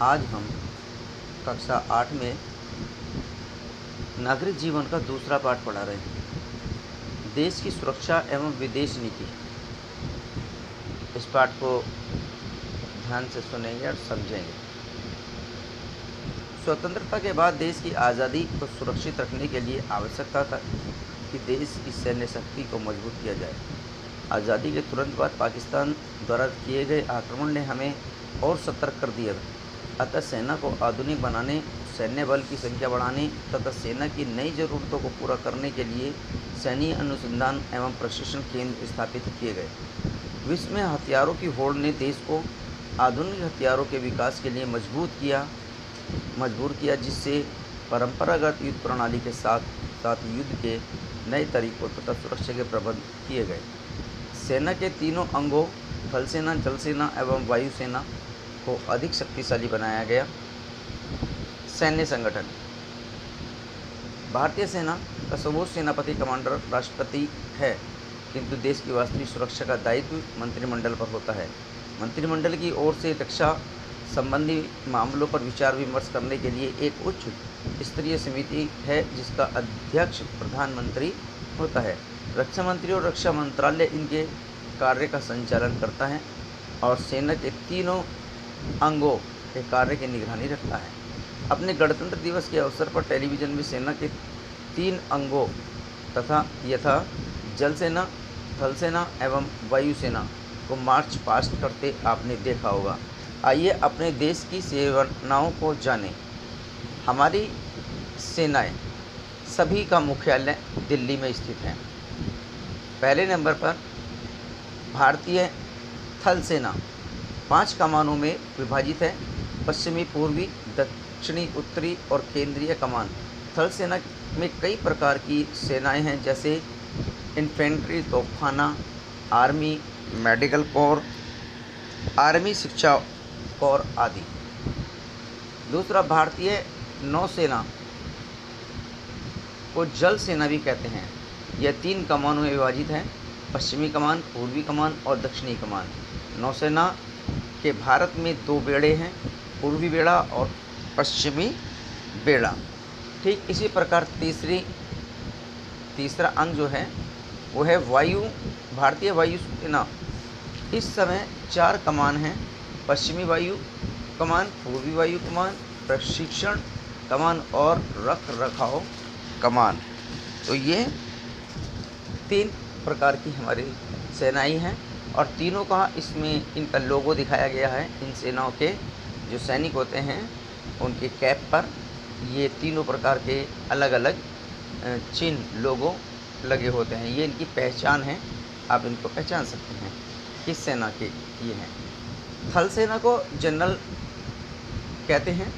आज हम कक्षा 8 में नागरिक जीवन का दूसरा पाठ पढ़ा रहे हैं, देश की सुरक्षा एवं विदेश नीति। इस पाठ को ध्यान से सुनेंगे और समझेंगे। स्वतंत्रता के बाद देश की आज़ादी को सुरक्षित रखने के लिए आवश्यकता था कि देश की सैन्य शक्ति को मजबूत किया जाए। आज़ादी के तुरंत बाद पाकिस्तान द्वारा किए गए आक्रमण ने हमें और सतर्क कर दिया, अतः सेना को आधुनिक बनाने, सैन्य बल की संख्या बढ़ाने तथा सेना की नई ज़रूरतों को पूरा करने के लिए सैन्य अनुसंधान एवं प्रशिक्षण केंद्र स्थापित किए गए। विश्व में हथियारों की होड़ ने देश को आधुनिक हथियारों के विकास के लिए मजबूर किया, जिससे परंपरागत युद्ध प्रणाली के साथ साथ युद्ध के नए तरीकों तथा सुरक्षा के प्रबंध किए गए। सेना के तीनों अंगों थल सेना, जल सेना एवं वायुसेना को अधिक शक्तिशाली बनाया गया। सैन्य संगठन। भारतीय सेना का सर्वोच्च सेनापति कमांडर राष्ट्रपति है, किंतु देश की वास्तविक सुरक्षा का दायित्व मंत्रिमंडल पर होता है। मंत्रिमंडल की ओर से रक्षा संबंधी मामलों पर विचार विमर्श करने के लिए एक उच्च स्तरीय समिति है, जिसका अध्यक्ष प्रधानमंत्री होता है। रक्षा मंत्री और रक्षा मंत्रालय इनके कार्य का संचालन करता है और सेना के तीनों अंगों के कार्य की निगरानी रखता है। अपने गणतंत्र दिवस के अवसर पर टेलीविज़न में सेना के 3 अंगों तथा यथा जल सेना, थल सेना एवं वायुसेना को मार्च पास्ट करते आपने देखा होगा। आइए अपने देश की सेनाओं को जानें। हमारी सेनाएं सभी का मुख्यालय दिल्ली में स्थित है। पहले नंबर पर भारतीय थल सेना 5 कमानों में विभाजित है। पश्चिमी, पूर्वी, दक्षिणी, उत्तरी और केंद्रीय कमान। थल सेना में कई प्रकार की सेनाएं हैं, जैसे इन्फेंट्री, तोपखाना, आर्मी, मेडिकल कोर, आर्मी शिक्षा कोर आदि। दूसरा, भारतीय नौसेना को जल सेना भी कहते हैं। यह 3 कमानों में विभाजित है, पश्चिमी कमान, पूर्वी कमान और दक्षिणी कमान। नौसेना के भारत में 2 बेड़े हैं, पूर्वी बेड़ा और पश्चिमी बेड़ा। ठीक इसी प्रकार तीसरा अंग जो है वो है भारतीय वायुसेना। इस समय 4 कमान हैं, पश्चिमी वायु कमान, पूर्वी वायु कमान, प्रशिक्षण कमान और रख रखाव कमान। तो ये 3 प्रकार की हमारी सेनाएं हैं और तीनों का इसमें इनका लोगो दिखाया गया है। इन सेनाओं के जो सैनिक होते हैं उनके कैप पर ये तीनों प्रकार के अलग अलग चिन्ह, लोगो लगे होते हैं। ये इनकी पहचान है, आप इनको पहचान सकते हैं किस सेना के ये हैं। थल सेना को जनरल कहते हैं,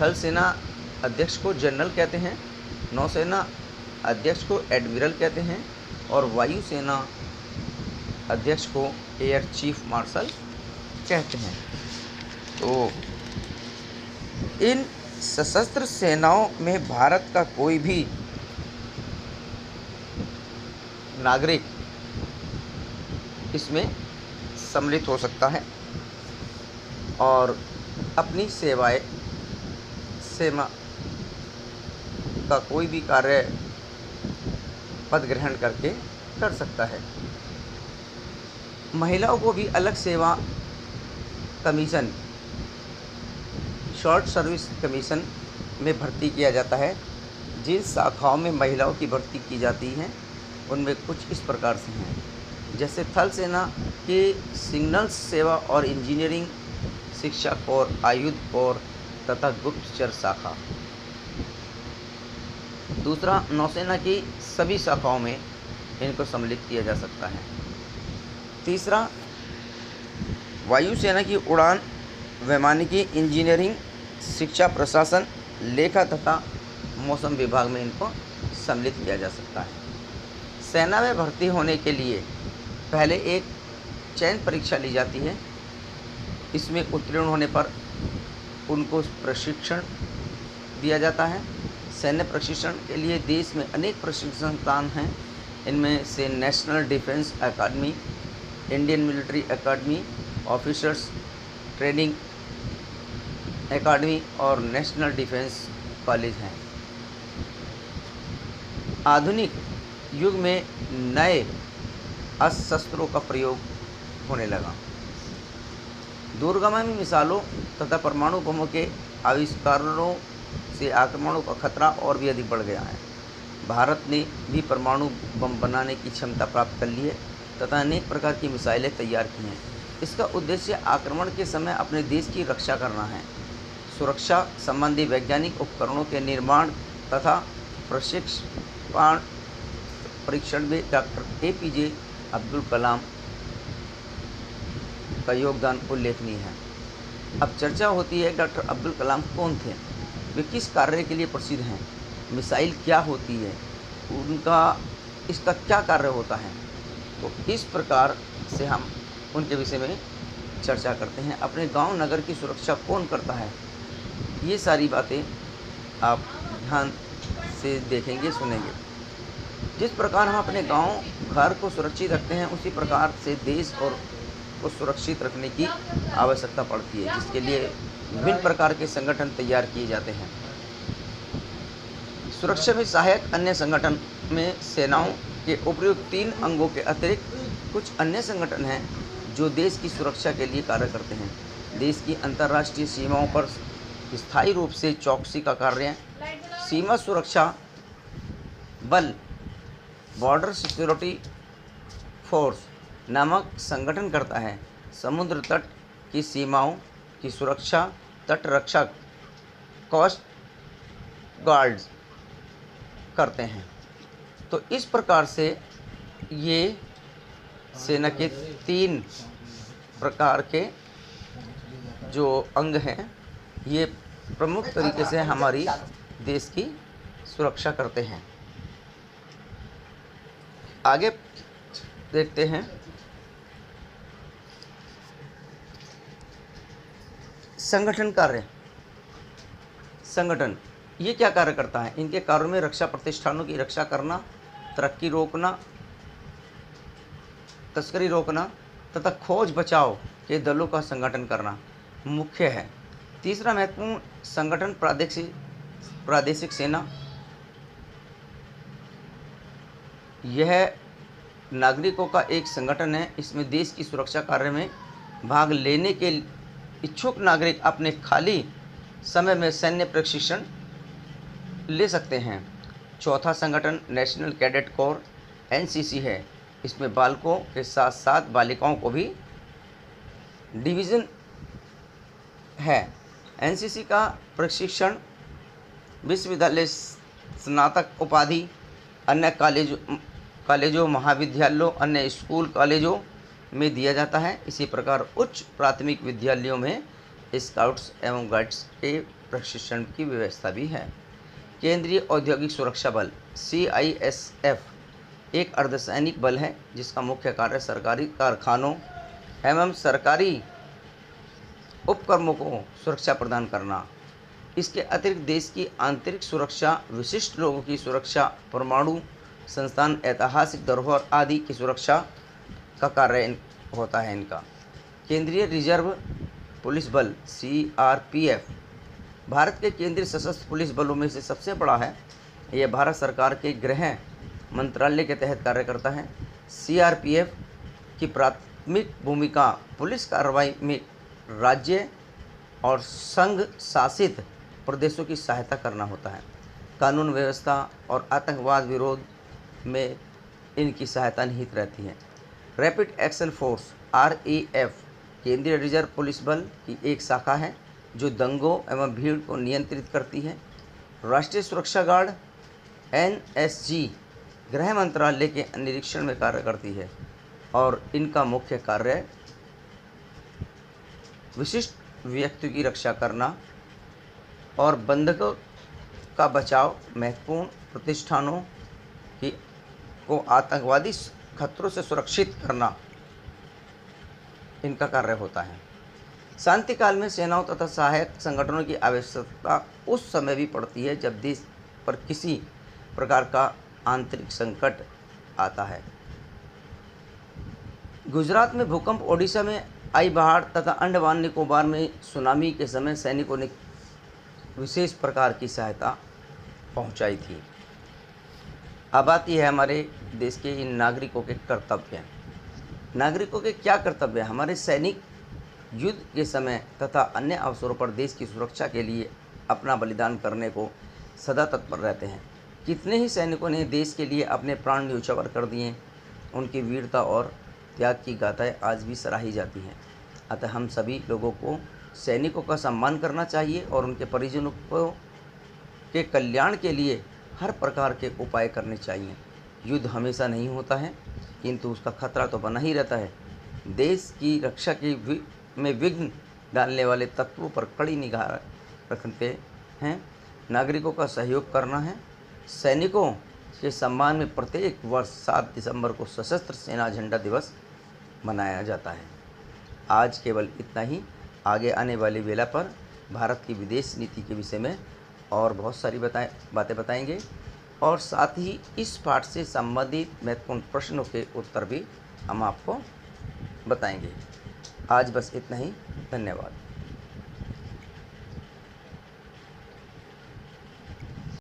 थल सेना अध्यक्ष को जनरल कहते हैं, नौसेना अध्यक्ष को एडमिरल कहते हैं और वायुसेना अध्यक्ष को एयर चीफ मार्शल कहते हैं। तो इन सशस्त्र सेनाओं में भारत का कोई भी नागरिक इसमें सम्मिलित हो सकता है और अपनी सेना का कोई भी कार्य पद ग्रहण करके कर सकता है। महिलाओं को भी अलग सेवा कमीशन, शॉर्ट सर्विस कमीशन में भर्ती किया जाता है। जिन शाखाओं में महिलाओं की भर्ती की जाती हैं उनमें कुछ इस प्रकार से हैं, जैसे थल सेना की सिग्नल सेवा और इंजीनियरिंग शिक्षा कोर, आयुध कोर तथा गुप्तचर शाखा। दूसरा, नौसेना की सभी शाखाओं में इनको सम्मिलित किया जा सकता है। तीसरा, वायुसेना की उड़ान, वैमानिकी, इंजीनियरिंग शिक्षा, प्रशासन, लेखा तथा मौसम विभाग में इनको सम्मिलित किया जा सकता है। सेना में भर्ती होने के लिए पहले एक चयन परीक्षा ली जाती है। इसमें उत्तीर्ण होने पर उनको प्रशिक्षण दिया जाता है। सैन्य प्रशिक्षण के लिए देश में अनेक प्रशिक्षण संस्थान हैं। इनमें से नेशनल डिफेंस अकादमी, इंडियन मिलिट्री अकादमी, ऑफिसर्स ट्रेनिंग एकेडमी और नेशनल डिफेंस कॉलेज हैं। आधुनिक युग में नए अस्त्र-शस्त्रों का प्रयोग होने लगा। दूरगामी मिसाइलों तथा परमाणु बमों के आविष्कारों से आक्रमणों का खतरा और भी अधिक बढ़ गया है। भारत ने भी परमाणु बम बनाने की क्षमता प्राप्त कर ली है तथा अनेक प्रकार की मिसाइलें तैयार की हैं। इसका उद्देश्य आक्रमण के समय अपने देश की रक्षा करना है। सुरक्षा संबंधी वैज्ञानिक उपकरणों के निर्माण तथा परीक्षण में डॉक्टर APJ अब्दुल कलाम का योगदान उल्लेखनीय है। अब चर्चा होती है डॉक्टर अब्दुल कलाम कौन थे, वे किस कार्य के लिए प्रसिद्ध हैं, मिसाइल क्या होती है, इसका क्या कार्य होता है। तो इस प्रकार से हम उनके विषय में चर्चा करते हैं। अपने गांव नगर की सुरक्षा कौन करता है, ये सारी बातें आप ध्यान से देखेंगे सुनेंगे। जिस प्रकार हम अपने गांव घर को सुरक्षित रखते हैं, उसी प्रकार से देश और को सुरक्षित रखने की आवश्यकता पड़ती है, जिसके लिए विभिन्न प्रकार के संगठन तैयार किए जाते हैं। सुरक्षा में सहायक अन्य संगठन में सेनाओं के उपयुक्त 3 अंगों के अतिरिक्त कुछ अन्य संगठन हैं जो देश की सुरक्षा के लिए कार्य करते हैं। देश की अंतर्राष्ट्रीय सीमाओं पर स्थायी रूप से चौकसी का कार्य सीमा सुरक्षा बल बॉर्डर सिक्योरिटी फोर्स नामक संगठन करता है। समुद्र तट की सीमाओं की सुरक्षा तट रक्षक कोस्ट गार्ड्स करते हैं। तो इस प्रकार से ये सेना के 3 प्रकार के जो अंग हैं, ये प्रमुख तरीके से हमारी देश की सुरक्षा करते हैं। आगे देखते हैं संगठन कार्य। संगठन ये क्या कार्य करता है? इनके कार्यों में रक्षा प्रतिष्ठानों की रक्षा करना, तरक्की रोकना, तस्करी रोकना तथा खोज बचाव के दलों का संगठन करना मुख्य है। तीसरा महत्वपूर्ण संगठन प्रादेशिक सेना। यह नागरिकों का एक संगठन है। इसमें देश की सुरक्षा कार्य में भाग लेने के इच्छुक नागरिक अपने खाली समय में सैन्य प्रशिक्षण ले सकते हैं। चौथा संगठन नेशनल कैडेट कोर NCC है। इसमें बालकों के साथ साथ बालिकाओं को भी डिवीज़न है। NCC का प्रशिक्षण विश्वविद्यालय स्नातक उपाधि अन्य कॉलेजों महाविद्यालयों अन्य स्कूल कॉलेजों में दिया जाता है। इसी प्रकार उच्च प्राथमिक विद्यालयों में स्काउट्स एवं गाइड्स के प्रशिक्षण की व्यवस्था भी है। केंद्रीय औद्योगिक सुरक्षा बल CISF एक अर्धसैनिक बल है जिसका मुख्य कार्य सरकारी कारखानों एवं सरकारी उपक्रमों को सुरक्षा प्रदान करना। इसके अतिरिक्त देश की आंतरिक सुरक्षा, विशिष्ट लोगों की सुरक्षा, परमाणु संस्थान, ऐतिहासिक धरोहर आदि की सुरक्षा का कार्य होता है इनका। केंद्रीय रिजर्व पुलिस बल CRPF भारत के केंद्रीय सशस्त्र पुलिस बलों में से सबसे बड़ा है। यह भारत सरकार के गृह मंत्रालय के तहत कार्य करता है। CRPF की प्राथमिक भूमिका पुलिस कार्रवाई में राज्य और संघ शासित प्रदेशों की सहायता करना होता है। कानून व्यवस्था और आतंकवाद विरोध में इनकी सहायता निहित रहती है। रैपिड एक्शन फोर्स RAF केंद्रीय रिजर्व पुलिस बल की एक शाखा है जो दंगों एवं भीड़ को नियंत्रित करती है। राष्ट्रीय सुरक्षा गार्ड NSG गृह मंत्रालय के निरीक्षण में कार्य करती है और इनका मुख्य कार्य विशिष्ट व्यक्ति की रक्षा करना और बंधकों का बचाव, महत्वपूर्ण प्रतिष्ठानों को आतंकवादी खतरों से सुरक्षित करना इनका कार्य होता है। शांति काल में सेनाओं तथा सहायक संगठनों की आवश्यकता उस समय भी पड़ती है जब देश पर किसी प्रकार का आंतरिक संकट आता है। गुजरात में भूकंप, ओडिशा में आई बाढ़ तथा अंडमान निकोबार में सुनामी के समय सैनिकों ने विशेष प्रकार की सहायता पहुंचाई थी। अब आती है हमारे देश के इन नागरिकों के कर्तव्य। नागरिकों के क्या कर्तव्य हैं? हमारे सैनिक युद्ध के समय तथा अन्य अवसरों पर देश की सुरक्षा के लिए अपना बलिदान करने को सदा तत्पर रहते हैं। कितने ही सैनिकों ने देश के लिए अपने प्राण न्यौछावर कर दिए। उनकी वीरता और त्याग की गाथाएं आज भी सराही जाती हैं। अतः हम सभी लोगों को सैनिकों का सम्मान करना चाहिए और उनके परिजनों को के कल्याण के लिए हर प्रकार के उपाय करने चाहिए। युद्ध हमेशा नहीं होता है, किंतु उसका खतरा तो बना ही रहता है। देश की रक्षा में विघ्न डालने वाले तत्वों पर कड़ी निगाह रखते हैं। नागरिकों का सहयोग करना है। सैनिकों के सम्मान में प्रत्येक वर्ष 7 दिसंबर को सशस्त्र सेना झंडा दिवस मनाया जाता है। आज केवल इतना ही। आगे आने वाली वेला पर भारत की विदेश नीति के विषय में और बहुत सारी बातें बताएंगे और साथ ही इस पाठ से संबंधित महत्वपूर्ण प्रश्नों के उत्तर भी हम आपको बताएंगे। आज बस इतना ही। धन्यवाद।